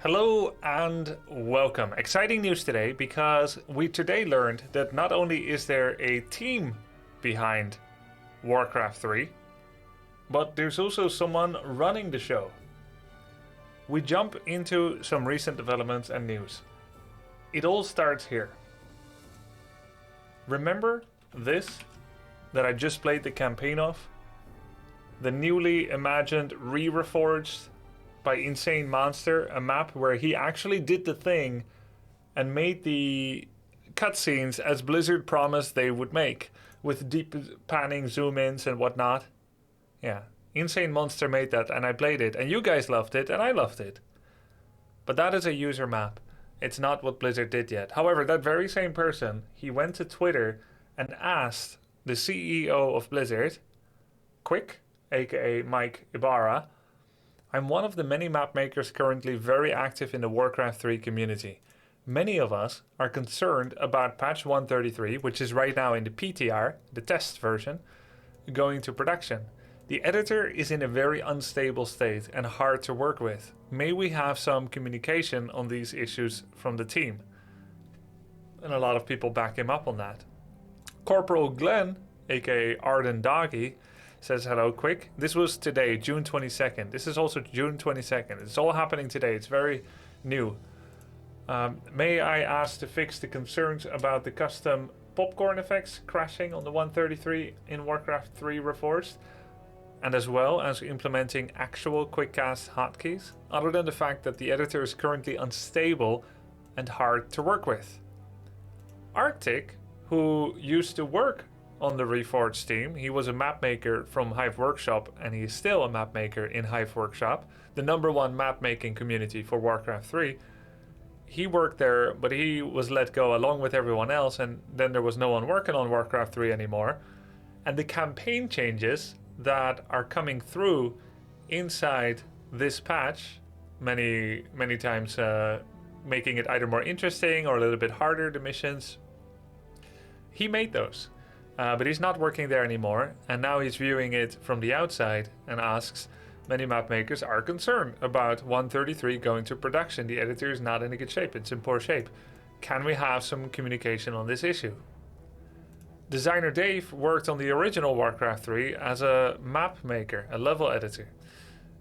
Hello and welcome. Exciting news today because we today learned that not only is there a team behind Warcraft 3, but there's also someone running the show. We jump into some recent developments and news. It all starts here. Remember this that I just played the campaign of? The newly imagined REFORGED by Insane Monster, a map where he actually did the thing and made the cutscenes as Blizzard promised they would make, with deep panning zoom-ins and whatnot. Yeah, Insane Monster made that and I played it, and you guys loved it and I loved it. But that is a user map. It's not what Blizzard did yet. However, that very same person, he went to Twitter and asked the CEO of Blizzard, Quick, aka Mike Ibarra, I'm one of the many map makers currently very active in the Warcraft 3 community. Many of us are concerned about patch 133, which is right now in the PTR, the test version, going to production. The editor is in a very unstable state and hard to work with. May we have some communication on these issues from the team? And a lot of people back him up on that. Corporal Glenn, aka Arden Doggy, says hello quick. This was today, June 22nd. This is also June 22nd. It's all happening today. It's very new. May I ask to fix the concerns about the custom popcorn effects crashing on the 133 in Warcraft 3 Reforged, and as well as implementing actual quickcast hotkeys, other than the fact that the editor is currently unstable and hard to work with. Arctic, who used to work on the Reforged team, he was a map maker from Hive Workshop, and he is still a map maker in Hive Workshop, the #1 map making community for Warcraft 3. He worked there, but he was let go along with everyone else, and then there was no one working on Warcraft 3 anymore. And the campaign changes that are coming through inside this patch, many times making it either more interesting or a little bit harder, the missions, he made those. But he's not working there anymore, and now he's viewing it from the outside and asks, many map makers are concerned about 133 going to production. The editor is not in a good shape, it's in poor shape. Can we have some communication on this issue? Designer Dave worked on the original Warcraft 3 as a map maker, a level editor,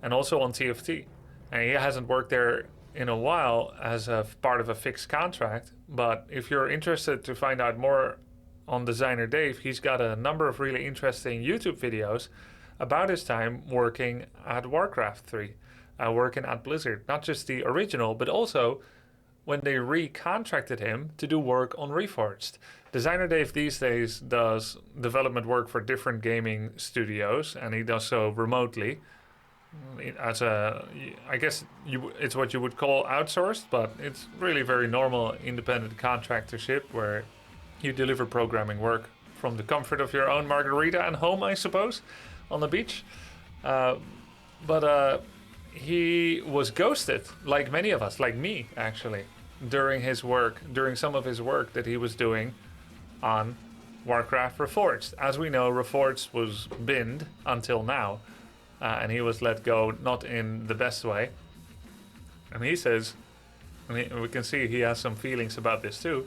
and also on TFT. And he hasn't worked there in a while as a part of a fixed contract, but if you're interested to find out more on Designer Dave, he's got a number of really interesting YouTube videos about his time working at Warcraft 3, working at Blizzard. Not just the original, but also when they recontracted him to do work on Reforged. Designer Dave these days does development work for different gaming studios, and he does so remotely. As I guess it's what you would call outsourced, but it's really very normal independent contractorship where you deliver programming work from the comfort of your own margarita and home, I suppose, on the beach. But he was ghosted, like many of us, like me, actually, during some of his work that he was doing on Warcraft Reforged. As we know, Reforged was binned until now, and he was let go not in the best way. And he says, we can see he has some feelings about this too.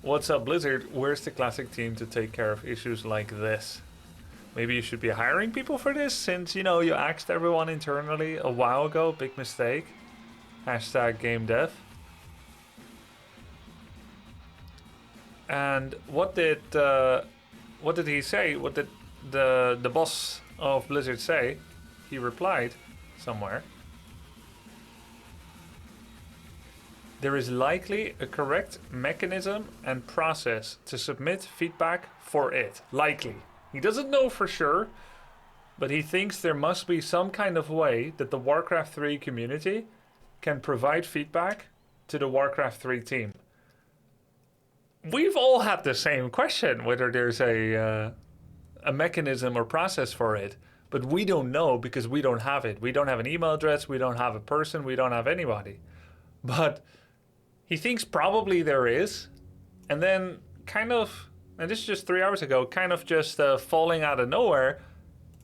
What's up, Blizzard? Where's the classic team to take care of issues like this? Maybe you should be hiring people for this, since, you axed everyone internally a while ago. Big mistake. #GameDev. And what did he say? What did the boss of Blizzard say? He replied somewhere. There is likely a correct mechanism and process to submit feedback for it. Likely. He doesn't know for sure, but he thinks there must be some kind of way that the Warcraft 3 community can provide feedback to the Warcraft 3 team. We've all had the same question, whether there's a mechanism or process for it, but we don't know because we don't have it. We don't have an email address, we don't have a person, we don't have anybody. But he thinks probably there is, and then and this is just 3 hours ago, just falling out of nowhere,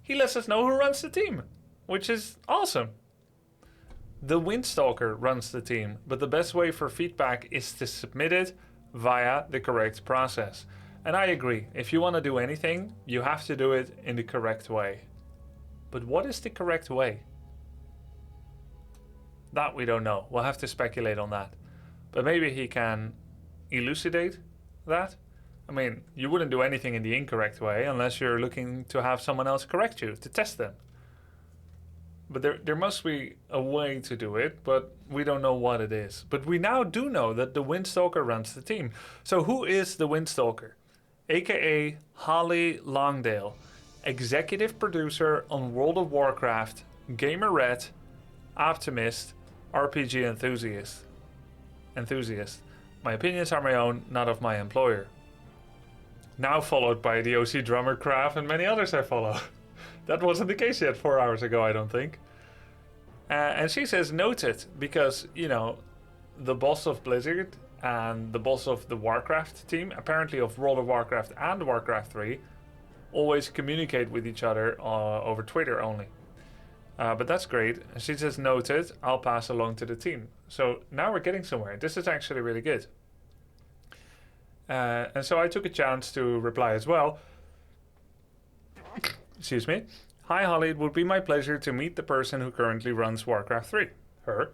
he lets us know who runs the team, which is awesome. The Windstalker runs the team, but the best way for feedback is to submit it via the correct process. And I agree, if you want to do anything, you have to do it in the correct way. But what is the correct way? That we don't know. We'll have to speculate on that. But maybe he can elucidate that. I mean, you wouldn't do anything in the incorrect way unless you're looking to have someone else correct you, to test them. But there must be a way to do it, but we don't know what it is. But we now do know that the Windstalker runs the team. So who is the Windstalker? AKA Holly Longdale, executive producer on World of Warcraft, gamerette, optimist, RPG enthusiast. My opinions are my own, not of my employer. Now followed by the OC drummer Kraft and many others I follow. That wasn't the case yet 4 hours ago, I don't think. And she says noted, because, you know, the boss of Blizzard and the boss of the Warcraft team, apparently of World of Warcraft and Warcraft 3, always communicate with each other over Twitter only. But that's great. She says noted, I'll pass along to the team. So now we're getting somewhere. This is actually really good. And so I took a chance to reply as well. Excuse me. Hi Holly, it would be my pleasure to meet the person who currently runs Warcraft 3. Her.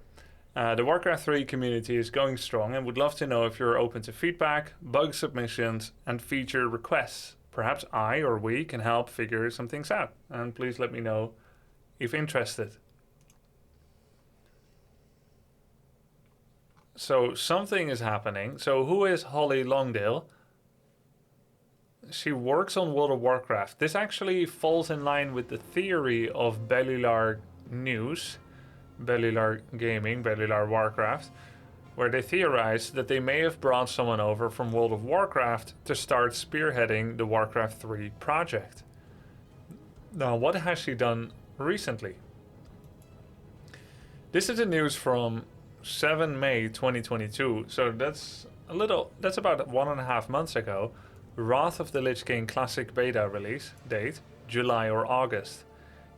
The Warcraft 3 community is going strong and would love to know if you're open to feedback, bug submissions, and feature requests. Perhaps I or we can help figure some things out. And please let me know if interested. So something is happening. So who is Holly Longdale? She works on World of Warcraft. This actually falls in line with the theory of Bellular News, Bellular Gaming, Bellular Warcraft, where they theorize that they may have brought someone over from World of Warcraft to start spearheading the Warcraft 3 project. Now, what has she done recently? This is the news from 7 May 2022, so that's about 1.5 months ago. Wrath of the Lich King Classic Beta release date, July or August.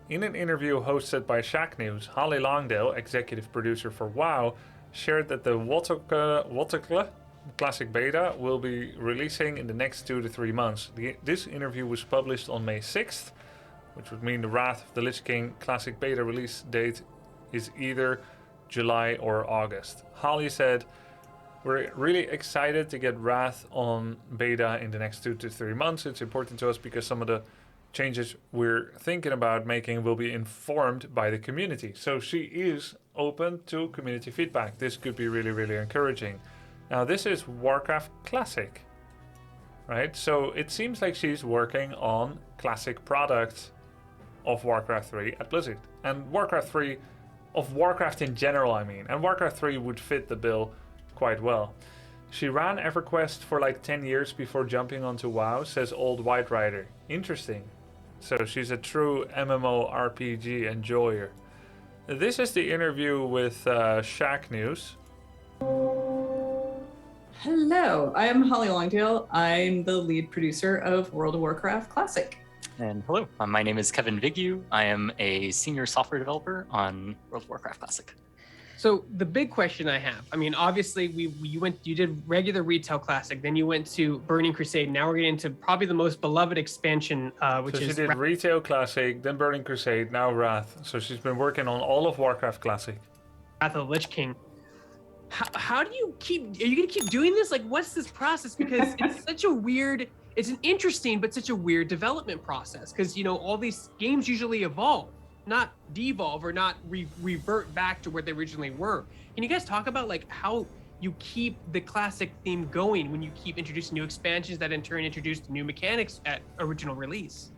In an interview hosted by Shack News, Holly Longdale, executive producer for WoW, shared that the Wotokla Classic Beta will be releasing in the next 2 to 3 months. This interview was published on May 6th, which would mean the Wrath of the Lich King Classic Beta release date is either July or August. Holly said, we're really excited to get Wrath on beta in the next 2 to 3 months. It's important to us because some of the changes we're thinking about making will be informed by the community. So she is open to community feedback. This could be really, really encouraging. Now, this is Warcraft Classic, right? So it seems like she's working on classic products of Warcraft 3 at Blizzard. And Warcraft 3, of Warcraft in general, I mean. And Warcraft 3 would fit the bill quite well. She ran EverQuest for like 10 years before jumping onto WoW, says Old White Rider. Interesting. So she's a true MMORPG enjoyer. This is the interview with Shack News. Hello, I am Holly Longdale. I'm the lead producer of World of Warcraft Classic. And hello, my name is Kevin Vigu. I am a senior software developer on World of Warcraft Classic. So the big question I have, I mean, obviously you did regular retail Classic, then you went to Burning Crusade. Now we're getting into probably the most beloved expansion, which is. So she did retail Classic, then Burning Crusade, now Wrath. So she's been working on all of Warcraft Classic. Wrath of the Lich King. How do you are you gonna keep doing this? Like, what's this process? Because it's such a weird, it's an interesting, but such a weird development process. Because, you know, all these games usually evolve, not devolve or not revert back to where they originally were. Can you guys talk about like how you keep the classic theme going when you keep introducing new expansions that in turn introduce new mechanics at original release?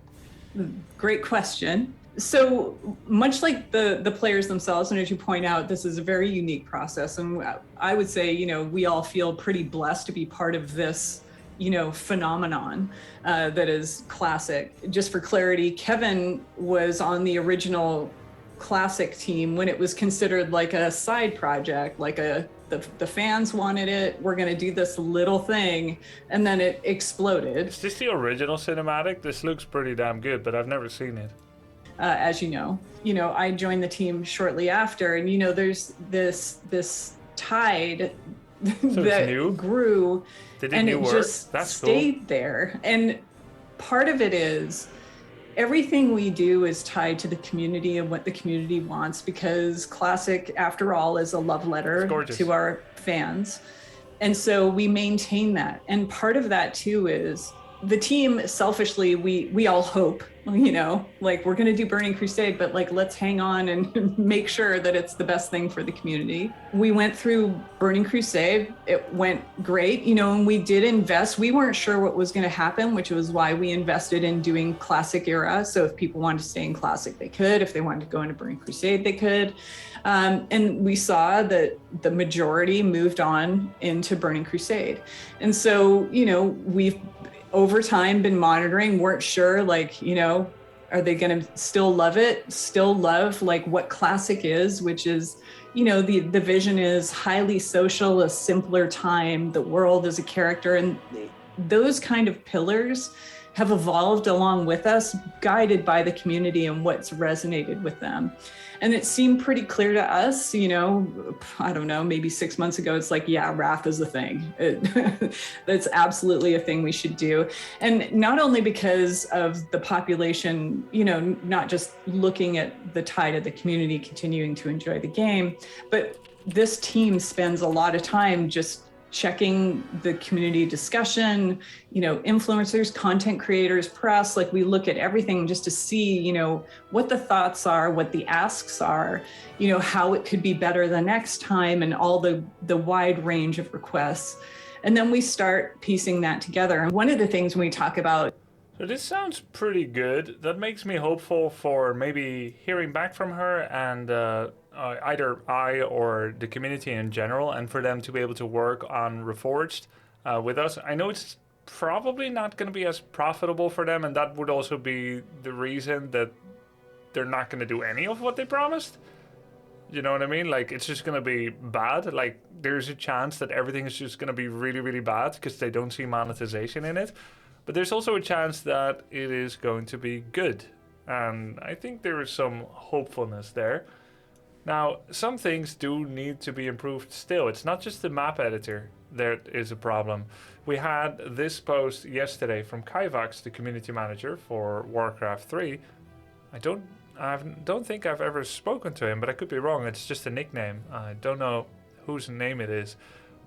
Great question. So much like the players themselves, and as you point out, this is a very unique process. And I would say, you know, we all feel pretty blessed to be part of this, you know, phenomenon that is Classic. Just for clarity, Kevin was on the original Classic team when it was considered like a side project, like the fans wanted it, we're going to do this little thing, and then it exploded. Is this the original cinematic? This looks pretty damn good, but I've never seen it. as you know. You know, I joined the team shortly after, and you know, there's this tide So that it's new? grew, Did it and new it work? just That's stayed there. And part of it is everything we do is tied to the community and what the community wants, because Classic, after all, is a love letter to our fans. And so we maintain that. And part of that too is the team, selfishly, we all hope, you know, like we're going to do Burning Crusade, but like, let's hang on and make sure that it's the best thing for the community. We went through Burning Crusade. It went great, you know, and we did invest. We weren't sure what was going to happen, which was why we invested in doing Classic era. So if people wanted to stay in Classic, they could. If they wanted to go into Burning Crusade, they could. And we saw that the majority moved on into Burning Crusade. And so, you know, we've over time been monitoring, weren't sure, like, you know, are they going to still love it, still love like what Classic is, which is, you know, the vision is highly social, a simpler time, the world is a character, and those kind of pillars have evolved along with us, guided by the community and what's resonated with them. And it seemed pretty clear to us, you know, I don't know, maybe 6 months ago, it's like, yeah, Wrath is a thing. That's absolutely a thing we should do. And not only because of the population, you know, not just looking at the tide of the community continuing to enjoy the game, but this team spends a lot of time just checking the community discussion, you know, influencers, content creators, press, like we look at everything just to see, you know, what the thoughts are, what the asks are, you know, how it could be better the next time, and all the wide range of requests. And then we start piecing that together. And one of the things when we talk about, So this sounds pretty good. That makes me hopeful for maybe hearing back from her and either I or the community in general, and for them to be able to work on Reforged with us. I know it's probably not going to be as profitable for them, and that would also be the reason that they're not going to do any of what they promised. You know what I mean? Like, it's just going to be bad. Like, there's a chance that everything is just going to be really, really bad because they don't see monetization in it. But there's also a chance that it is going to be good. And I think there is some hopefulness there. Now, some things do need to be improved still. It's not just the map editor that is a problem. We had this post yesterday from Kaivax, the community manager for Warcraft 3. I don't think I've ever spoken to him, but I could be wrong. It's just a nickname. I don't know whose name it is.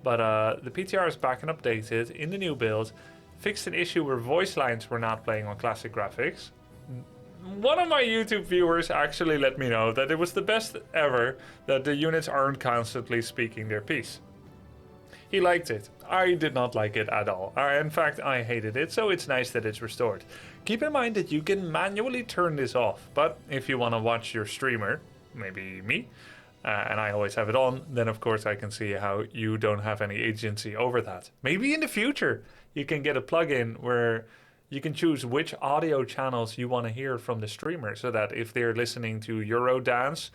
But the PTR is back and updated in the new build. Fixed an issue where voice lines were not playing on classic graphics. One of my YouTube viewers actually let me know that it was the best ever that the units aren't constantly speaking their piece. He liked it. I did not like it at all. In fact, I hated it, so it's nice that it's restored. Keep in mind that you can manually turn this off, but if you want to watch your streamer, maybe me, and I always have it on, then of course I can see how you don't have any agency over that. Maybe in the future you can get a plugin where you can choose which audio channels you want to hear from the streamer, so that if they're listening to Eurodance,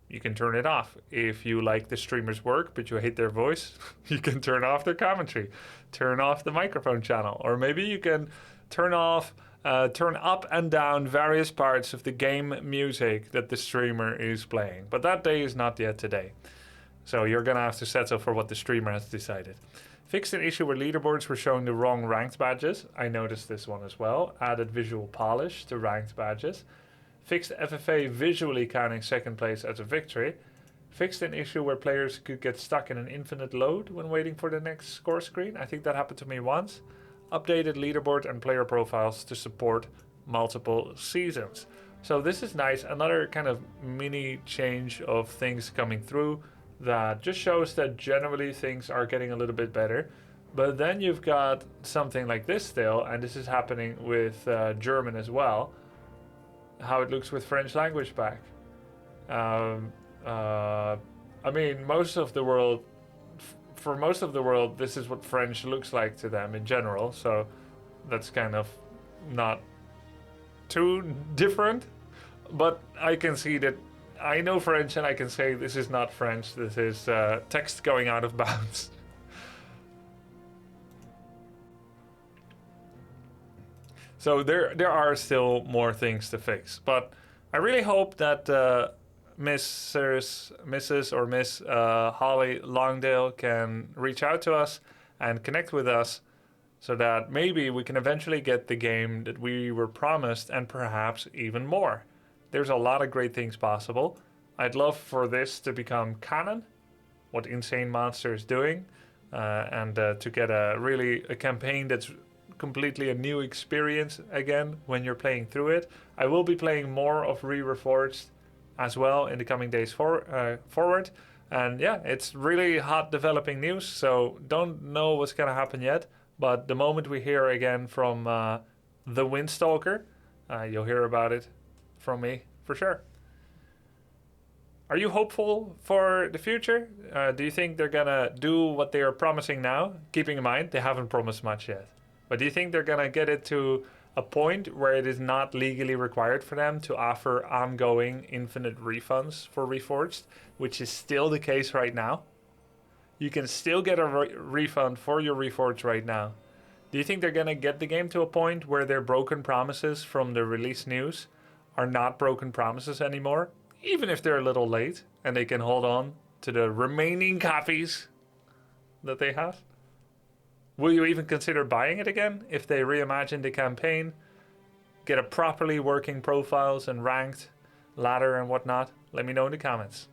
you can turn it off. If you like the streamer's work but you hate their voice, you can turn off their commentary, turn off the microphone channel, or maybe you can turn up and down various parts of the game music that the streamer is playing. But that day is not yet today, so you're gonna have to settle for what the streamer has decided. Fixed an issue where leaderboards were showing the wrong ranked badges. I noticed this one as well. Added visual polish to ranked badges. Fixed FFA visually counting second place as a victory. Fixed an issue where players could get stuck in an infinite load when waiting for the next score screen. I think that happened to me once. Updated leaderboard and player profiles to support multiple seasons. So this is nice. Another kind of mini change of things coming through that just shows that generally things are getting a little bit better. But then you've got something like this still, and this is happening with German as well. How it looks with French language back. I mean, most of the world, for most of the world, this is what French looks like to them in general. So that's kind of not too different. But I can see that I know French and I can say this is not French. This is text going out of bounds. So there are still more things to fix, but I really hope that Mrs. or Miss Holly Longdale can reach out to us and connect with us so that maybe we can eventually get the game that we were promised and perhaps even more. There's a lot of great things possible. I'd love for this to become canon, what Insane Monster is doing, and to get a campaign that's completely a new experience again when you're playing through it. I will be playing more of Reforged as well in the coming days forward. And yeah, it's really hot developing news, so don't know what's going to happen yet. But the moment we hear again from the Windstalker, you'll hear about it from me for sure. Are you hopeful for the future? Do you think they're going to do what they are promising now? Keeping in mind, they haven't promised much yet. But do you think they're going to get it to a point where it is not legally required for them to offer ongoing infinite refunds for Reforged, which is still the case right now? You can still get a refund for your Reforged right now. Do you think they're going to get the game to a point where their broken promises from the release news are not broken promises anymore, even if they're a little late, and they can hold on to the remaining copies that they have? Will you even consider buying it again if they reimagine the campaign, get a properly working profiles and ranked ladder and whatnot? Let me know in the comments.